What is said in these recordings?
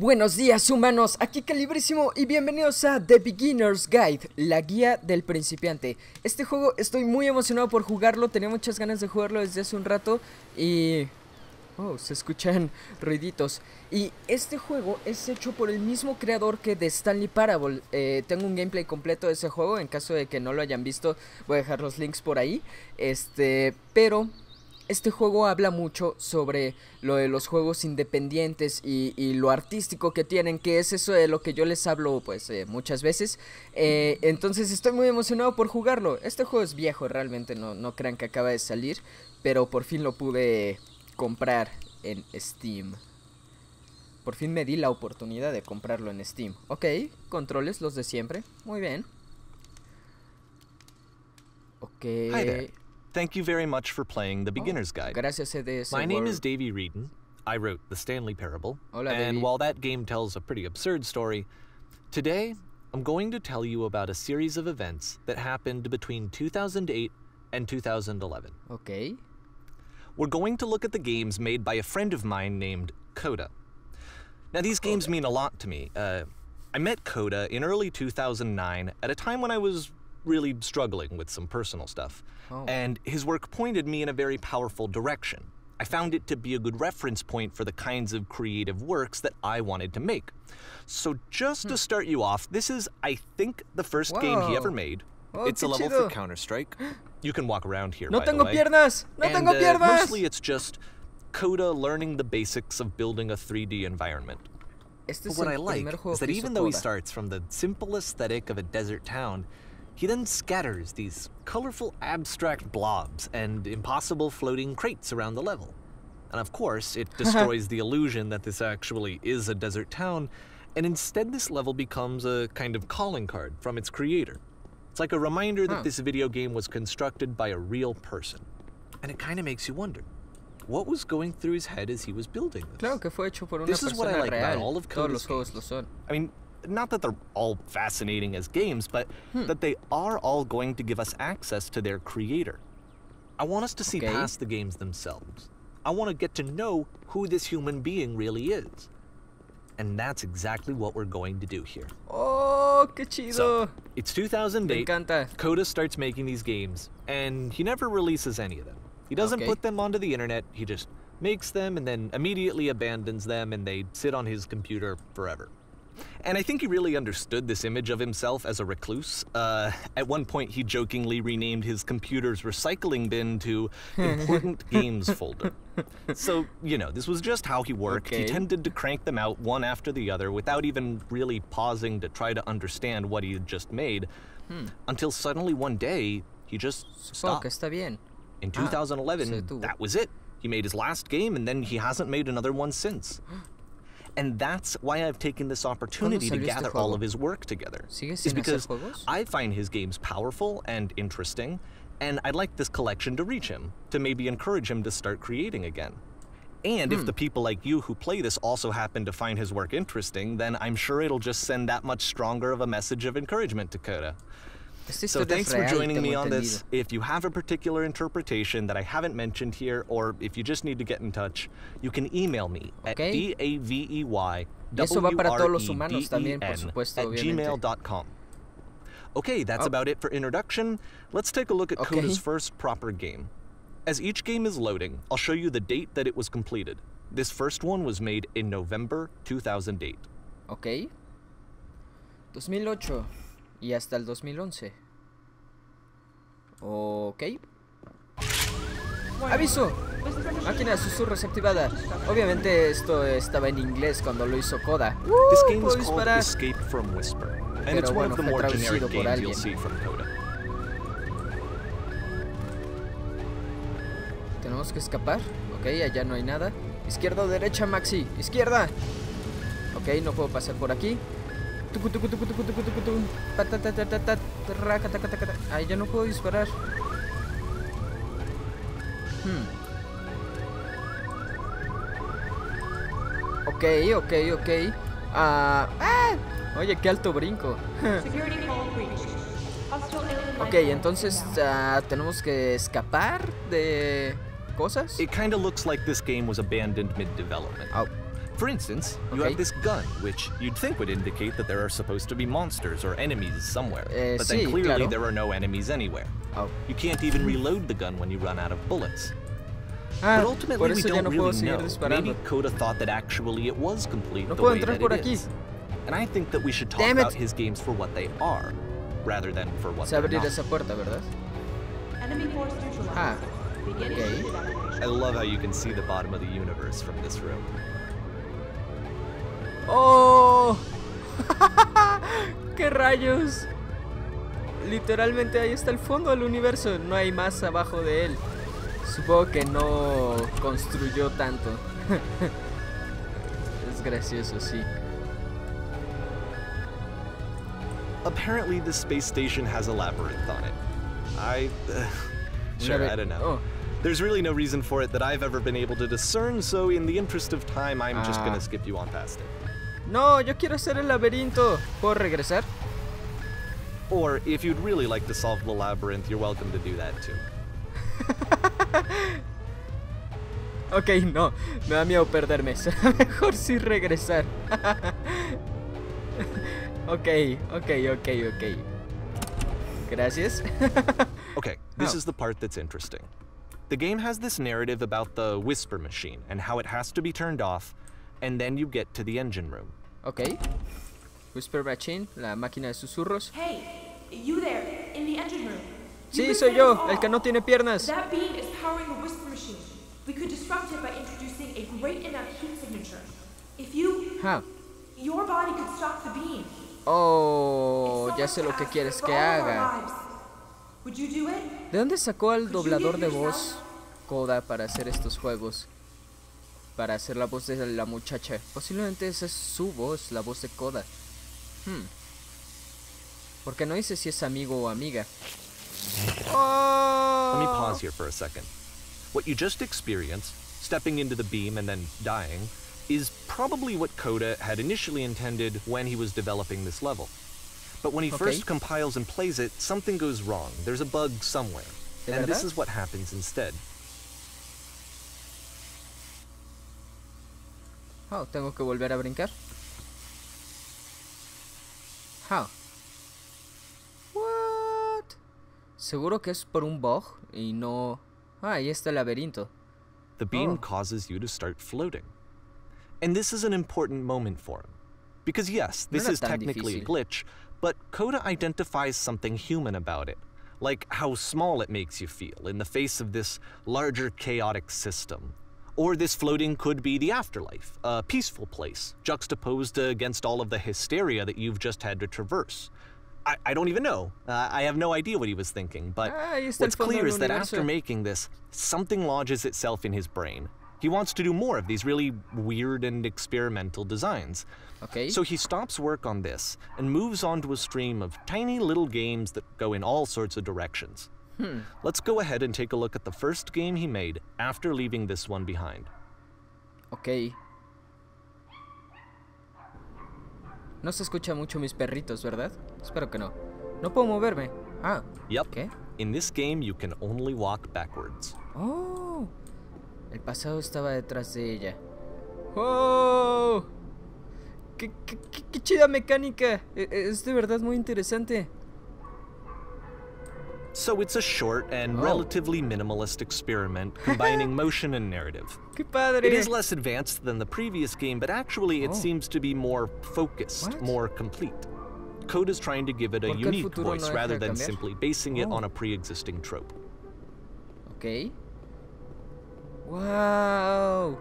Buenos días humanos, aquí Calibrísimo y bienvenidos a The Beginner's Guide, la guía del principiante. Este juego estoy muy emocionado por jugarlo, tenía muchas ganas de jugarlo desde hace un rato y... oh, se escuchan ruiditos. Y este juego es hecho por el mismo creador que de Stanley Parable. Tengo un gameplay completo de ese juego, en caso de que no lo hayan visto voy a dejar los links por ahí. Pero... este juego habla mucho sobre lo de los juegos independientes y lo artístico que tienen, que es eso de lo que yo les hablo pues muchas veces. Entonces estoy muy emocionado por jugarlo. Este juego es viejo realmente, no crean que acaba de salir, pero por fin lo pude comprar en Steam. Por fin me di la oportunidad de comprarlo en Steam. Ok, controles los de siempre, muy bien. Ok. Hi there. Thank you very much for playing The Beginner's Guide. Gracias, EDS. My name is Davey Reedon. I wrote the Stanley Parable. Hola, and Davey. while that game tells a pretty absurd story, today I'm going to tell you about a series of events that happened between 2008 and 2011. Okay. We're going to look at the games made by a friend of mine named Coda. Now, these games mean a lot to me. I met Coda in early 2009 at a time when I was really struggling with some personal stuff. And his work pointed me in a very powerful direction. I found it to be a good reference point for the kinds of creative works that I wanted to make. So just to start you off, this is, I think, the first game he ever made. It's a level for Counter-Strike. You can walk around here, by the way. Piernas! ¡No tengo piernas! Mostly it's just Coda learning the basics of building a 3D environment. But what I like is that even though he starts from the simple aesthetic of a desert town, he then scatters these colorful abstract blobs and impossible floating crates around the level. And of course, it destroys the illusion that this actually is a desert town, and instead this level becomes a kind of calling card from its creator. It's like a reminder that this video game was constructed by a real person. And it kind of makes you wonder, what was going through his head as he was building this? Claro que fue hecho por una This is what I persona like real. about all of Coda's Todos los juegos lo son. I mean, not that they're all fascinating as games, but that they are all going to give us access to their creator. I want us to see past the games themselves. I want to get to know who this human being really is. And that's exactly what we're going to do here. Oh, qué chido. So, it's Me 2008, encanta. Coda starts making these games, and he never releases any of them. He doesn't put them onto the internet, he just makes them and then immediately abandons them, and they sit on his computer forever. And I think he really understood this image of himself as a recluse. At one point, he jokingly renamed his computer's recycling bin to Important Games Folder. So, you know, this was just how he worked. He tended to crank them out one after the other without even really pausing to try to understand what he had just made. Until suddenly one day, he just stopped. Está bien. In 2011, that was it. He made his last game, and then he hasn't made another one since. And that's why I've taken this opportunity to gather all of his work together. Is because I find his games powerful and interesting, and I'd like this collection to reach him, to maybe encourage him to start creating again. And if the people like you who play this also happen to find his work interesting, then I'm sure it'll just send that much stronger of a message of encouragement to Coda. So thanks for joining me on this. If you have a particular interpretation that I haven't mentioned here, or if you just need to get in touch, you can email me at daveyWreden@gmail.com. Okay, that's about it for introduction. Let's take a look at Coda's first proper game. As each game is loading, I'll show you the date that it was completed. This first one was made in November 2008. Ok. 2008 y hasta el 2011. Ok. ¡Aviso! Máquina de susurros activada. Obviamente esto estaba en inglés cuando lo hizo Coda. This game is puedo called disparar. Escape from Whisper, and Pero it's one bueno, of the fue more traducido generic por games you'll alguien. see from Coda. Tenemos que escapar. Ok, allá no hay nada. Izquierda o derecha, Maxi. Izquierda. Ok, no puedo pasar por aquí. Ay, ya no puedo disparar. Ok. Oye, qué alto brinco. Ok, entonces tenemos que escapar de cosas. It kind of looks like this game was abandoned mid-development. For instance, you have this gun, which you'd think would indicate that there are supposed to be monsters or enemies somewhere. But then clearly there are no enemies anywhere. You can't even reload the gun when you run out of bullets. But ultimately we don't really know. Maybe Coda thought that actually it was complete the way that it is. And I think that we should talk about his games for what they are, rather than for what they're not. Esa puerta, ¿verdad? Okay. I love how you can see the bottom of the universe from this room. ¡Oh! ¡Qué rayos! Literalmente ahí está el fondo del universo. No hay más abajo de él. Supongo que no construyó tanto. Es gracioso, sí. Apparently the space station has a labyrinth on it. I don't know. Oh. There's really no reason for it that I've ever been able to discern, so in the interest of time, I'm just gonna skip you on past it. No, yo quiero hacer el laberinto. ¿Puedo regresar? Or, if you'd really like to solve the labyrinth, you're welcome to do that too. Ok, no, me da miedo perderme. Será mejor sí regresar. Ok. Gracias. Okay, this is the part that's interesting. The game has this narrative about the whisper machine and how it has to be turned off, and then you get to the engine room. Ok. Whisper machine, la máquina de susurros. Hey, you there, in the engine room. Sí, soy yo, el que no tiene piernas. That beam is powering the whisper machine. We could disrupt it by introducing a great enough heat signature. If you... Your body could stop the beam. Oh, ya sé lo que quieres que haga. Would you do it? ¿De dónde sacó al doblador de voz Coda para hacer estos juegos? Para hacer la voz de la muchacha. Posiblemente esa es su voz, la voz de Coda. Porque no dice si es amigo o amiga. Let me pause here for a second. What you just experienced, stepping into the beam and then dying, is probably what Coda had initially intended when he was developing this level. But when he first compiles and plays it, something goes wrong. There's a bug somewhere. And this is what happens instead. Oh, tengo que volver a brincar. How? What? Seguro que es por un bug y no... ahí está el laberinto. The beam causes you to start floating. And this is an important moment for him. Because yes, this is technically a glitch, but Coda identifies something human about it. Like how small it makes you feel in the face of this larger chaotic system. Or this floating could be the afterlife, a peaceful place, juxtaposed against all of the hysteria that you've just had to traverse. I don't even know. I have no idea what he was thinking, but what's clear is that after making this, something lodges itself in his brain. He wants to do more of these really weird and experimental designs. So he stops work on this and moves on to a stream of tiny little games that go in all sorts of directions. Let's go ahead and take a look at the first game he made after leaving this one behind. Ok. No se escucha mucho mis perritos, ¿verdad? Espero que no. No puedo moverme. Yep. ¿Qué? In this game, you can only walk backwards. Oh. El pasado estaba detrás de ella. ¡Oh! ¡Qué chida mecánica! Es de verdad muy interesante. So it's a short and relatively minimalist experiment combining motion and narrative. ¡Qué padre! It is less advanced than the previous game, but actually it seems to be more focused, more complete. Code is trying to give it a unique voice rather than simply basing it on a pre-existing trope. Okay. ¡Wow!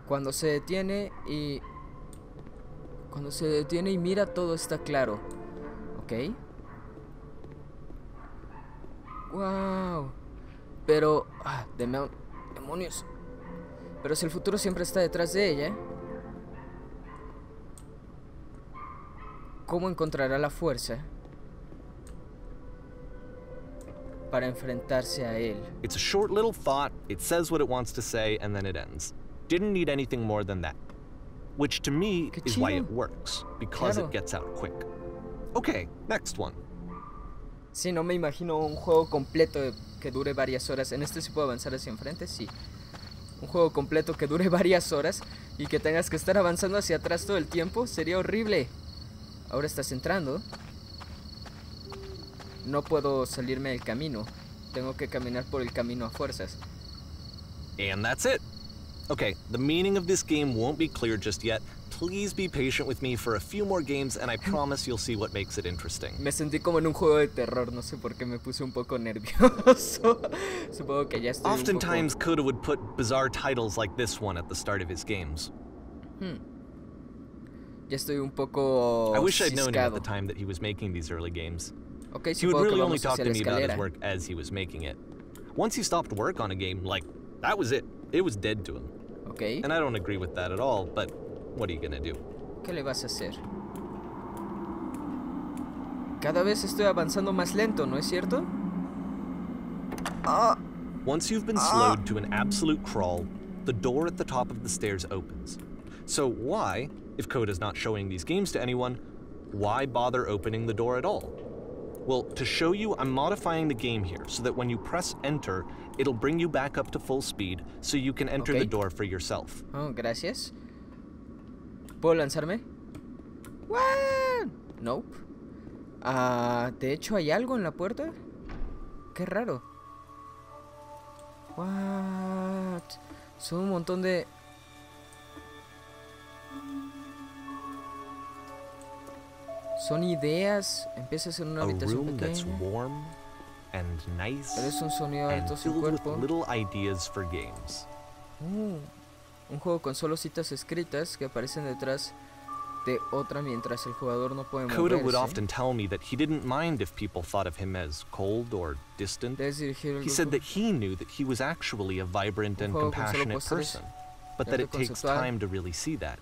Cuando se detiene y mira, todo está claro. ¿Ok? ¡Wow! Pero... demonios. Pero si el futuro siempre está detrás de ella, ¿cómo encontrará la fuerza para enfrentarse a él? It's a short little thought, it says what it wants to say, and then it ends. Didn't need anything more than that. Which to me is why it works, because it gets out quick. Okay, next one. Sí, no me imagino un juego completo que dure varias horas. En este sí puedo avanzar hacia enfrente, sí. Un juego completo que dure varias horas y que tengas que estar avanzando hacia atrás todo el tiempo. Sería horrible. Ahora estás entrando. No puedo salirme del camino. Tengo que caminar por el camino a fuerzas. And that's it. Okay, the meaning of this game won't be clear just yet. Please be patient with me for a few more games and I promise you'll see what makes it interesting. Me sentí como en un juego de terror, no sé por qué me puse un poco nervioso. Supongo que ya estoy Oftentimes, Coda would put bizarre titles like this one at the start of his games. Ya estoy un poco I wish I'd known him at ciscado. the time that he was making these early games. Okay, He would supongo que really only vamos talk hacia to la me about his escalera. work as he was making it. Once he stopped work on a game, like, that was it. It was dead to him. Okay. And I don't agree with that at all, but what are you gonna do? ¿Qué le vas a hacer? Cada vez estoy avanzando más lento, ¿no es cierto? Once you've been slowed to an absolute crawl, the door at the top of the stairs opens. So why, if Coda's not showing these games to anyone, why bother opening the door at all? Well, to show you, I'm modifying the game here so that when you press enter, it'll bring you back up to full speed so you can enter the door for yourself. Oh, gracias. ¿Puedo lanzarme? What? Nope. De hecho, ¿hay algo en la puerta? Qué raro. What? Son un montón de... Son ideas. Empiezas en una habitación room that's pequeña. warm and nice Pero es un sonido and alto sin filled with cuerpo. little ideas for games. Un juego con solo citas escritas que aparecen detrás de otra mientras el jugador no puede Coda would moverse. often tell me that he didn't mind if people thought of him as cold or distant. Debes dirigir el He said grupo. that he knew that he was actually a vibrant and juego con solo compassionate pósteres, person, but that it takes conceptual. time to really see that.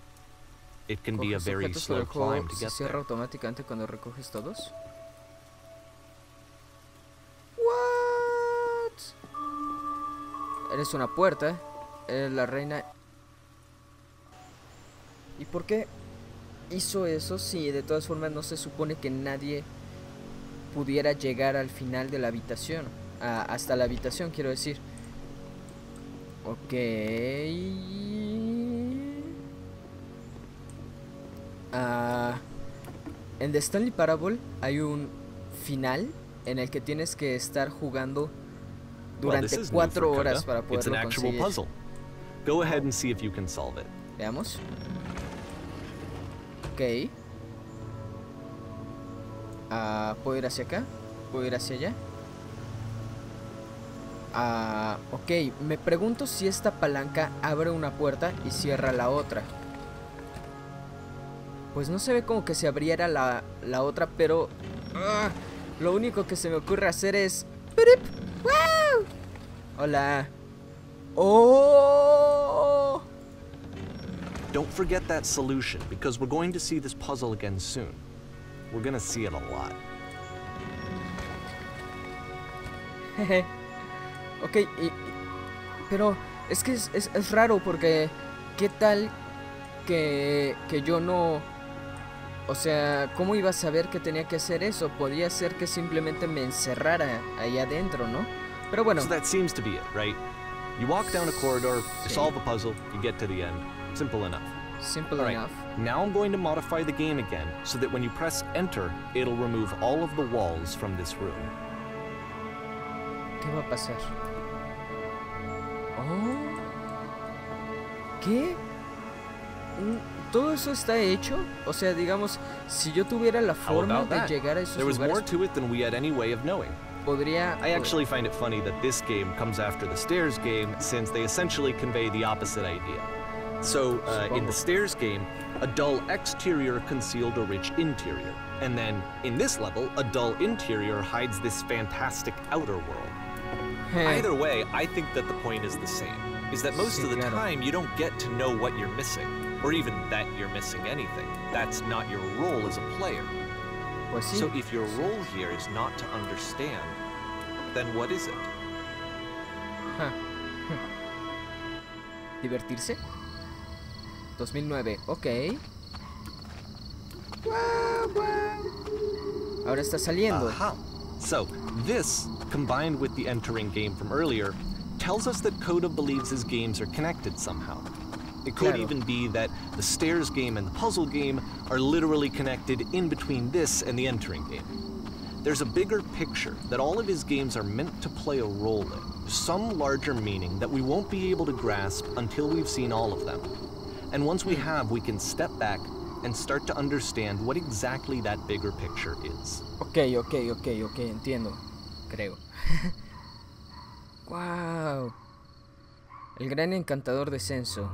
It can be a Coges very objetos, pero slow el juego climb to se get cierra there. automáticamente cuando recoges todos. What? Eres una puerta. Eres la reina. ¿Y por qué hizo eso si de todas formas no se supone que nadie pudiera llegar al final de la habitación? Hasta la habitación, quiero decir. Ok. En The Stanley Parable hay un final en el que tienes que estar jugando durante 4 horas para poderlo conseguir. Go ahead and see if you can solve it. Veamos. Ok. ¿Puedo ir hacia acá? ¿Puedo ir hacia allá? Ok, me pregunto si esta palanca abre una puerta y cierra la otra. Pues no se ve como que se abriera la otra, pero lo único que se me ocurre hacer es... ¡Wow! Hola. ¡Oh! Don't forget that solution, because we're going to see this puzzle again soon. We're gonna see it a lot. Ok, pero es que es raro porque... ¿Qué tal que yo no... O sea, ¿cómo iba a saber que tenía que hacer eso? Podría ser que simplemente me encerrara ahí adentro, ¿no? Pero bueno. So that seems to be it, right? You walk down a corridor, you solve a puzzle, you get to the end. Simple enough. Simple enough. Now I'm going to modify the game again so that when you press enter, it'll remove all of the walls from this room. ¿Qué va a pasar? Oh. ¿Qué? ¿Todo eso está hecho? O sea, digamos, si yo tuviera la forma de llegar a esos There was more lugares, to it than we had any way of knowing. podría... I actually find it funny that this game comes after the stairs game, since they essentially convey the opposite idea. So, in the stairs game, a dull exterior concealed a rich interior. And then, in this level, a dull interior hides this fantastic outer world. Either way, I think that the point is the same. Is that most of the time, you don't get to know what you're missing. Or even that you're missing anything. That's not your role as a player. Pues sí. So if your role here is not to understand, then what is it? ¿Divertirse? 2009, ok. Ahora está saliendo. So, this, combined with the entering game from earlier, tells us that Coda believes his games are connected somehow. It could even be that the stairs game and the puzzle game are literally connected in between this and the entering game. There's a bigger picture that all of his games are meant to play a role in, some larger meaning that we won't be able to grasp until we've seen all of them. And once we have, we can step back and start to understand what exactly that bigger picture is. Okay, entiendo, creo. Wow. El gran encantador descenso.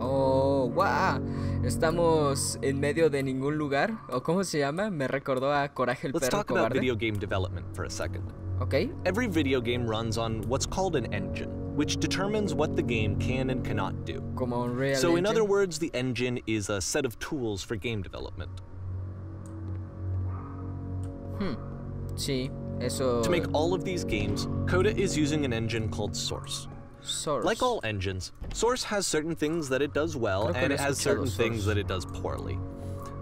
Oh, wow. Estamos en medio de ningún lugar. ¿O cómo se llama? Me recordó a Coraje el Let's perro talk cobarde. about video game development for a second. Okay. Every video game runs on what's called an engine, which determines what the game can and cannot do. Como un real So in engine. other words, the engine is a set of tools for game development. Sí, eso. To make all of these games, Coda is using an engine called Source. Source. Like all engines, Source has certain things that it does well, and it has certain things that it does poorly.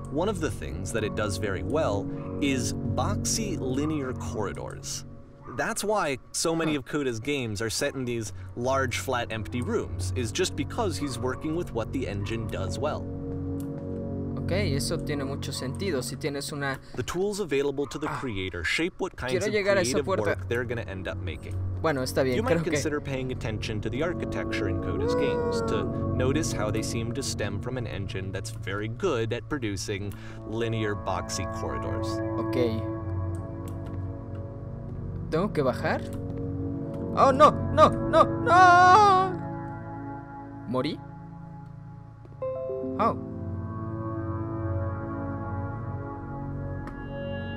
One of the things that it does very well is boxy linear corridors. That's why so many of Coda's games are set in these large, flat, empty rooms, is just because he's working with what the engine does well. Ok, eso tiene mucho sentido. Si tienes una... The tools available to the creator shape what kinds of creative work they're going to end up making. Bueno, está bien. You might consider paying attention to the architecture in Coda's games to notice how they seem to stem from an engine that's very good at producing linear, boxy corridors. Ok. ¿Tengo que bajar? ¡Oh, no! ¡No! ¡No! ¡No! ¿Morí? Oh.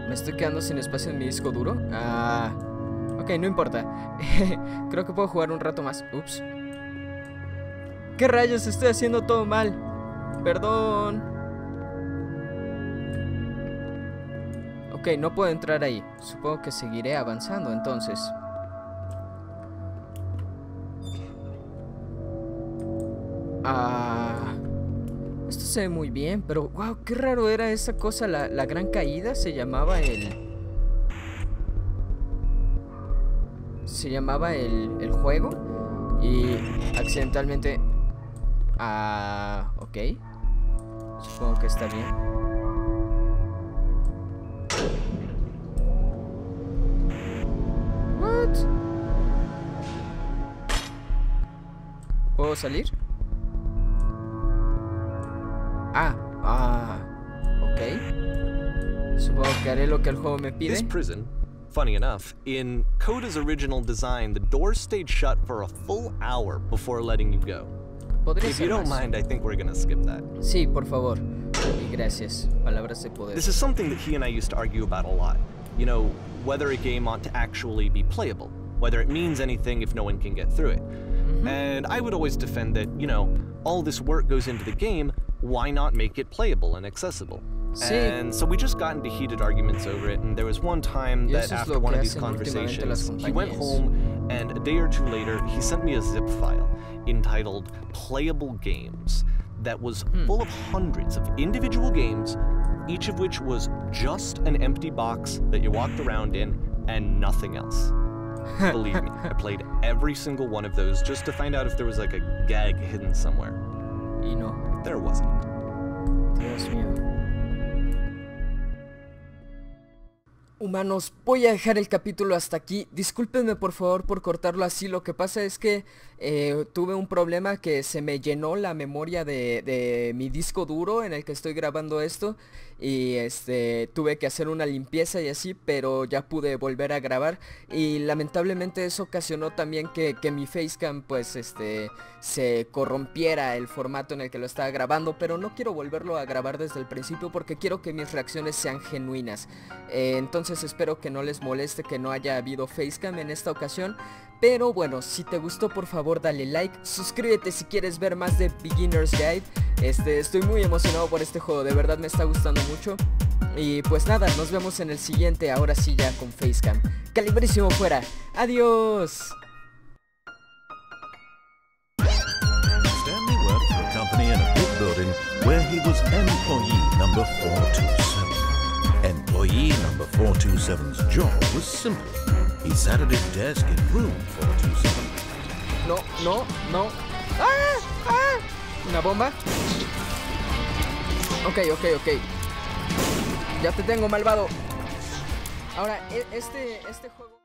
¿Me estoy quedando sin espacio en mi disco duro? Ah... Ok, no importa. Creo que puedo jugar un rato más. Ups. ¿Qué rayos? Estoy haciendo todo mal. Perdón. Ok, no puedo entrar ahí. Supongo que seguiré avanzando entonces. Esto se ve muy bien, pero wow, qué raro era esa cosa, la gran caída. Se llamaba el juego. Y accidentalmente... ok. Supongo que está bien. What? ¿Puedo salir? Ok. Supongo que haré lo que el juego me pide. This prison, funny enough, in Coda's original design, the doors stayed shut for a full hour before letting you go. If you don't mind, I think we're gonna skip that. Sí, por favor. Y gracias. Palabras de poder. This is something that he and I used to argue about a lot. You know, whether a game ought to actually be playable, whether it means anything if no one can get through it. And I would always defend that, you know, all this work goes into the game, why not make it playable and accessible? Sí. And so we just got into heated arguments over it, and there was one time that after one of these conversations, he went home, and a day or two later, he sent me a zip file entitled Playable Games that was full of hundreds of individual games, each of which was just an empty box that you walked around in and nothing else. Believe me, I played every single one of those just to find out if there was like a gag hidden somewhere. Y no. There wasn't. Dios mío. Humanos, voy a dejar el capítulo hasta aquí. Discúlpenme por favor por cortarlo así. Lo que pasa es que tuve un problema que se me llenó la memoria de mi disco duro en el que estoy grabando esto. Y tuve que hacer una limpieza y así, pero ya pude volver a grabar. Y lamentablemente eso ocasionó también que mi facecam pues se corrompiera el formato en el que lo estaba grabando. Pero no quiero volverlo a grabar desde el principio porque quiero que mis reacciones sean genuinas. Entonces espero que no les moleste que no haya habido facecam en esta ocasión. Pero bueno, si te gustó por favor dale like, suscríbete si quieres ver más de Beginner's Guide. Estoy muy emocionado por este juego, de verdad me está gustando mucho. Y pues nada, nos vemos en el siguiente, ahora sí ya con facecam. Calibrísimo fuera, adiós. Stanley worked for a company in a big building where he was employee number 427. Employee number 427's job was simple. He sat at his desk in room 427. No, no, no. ¡Ah! ¡Ah! ¿Una bomba? Ok. Ya te tengo, malvado. Ahora, este juego...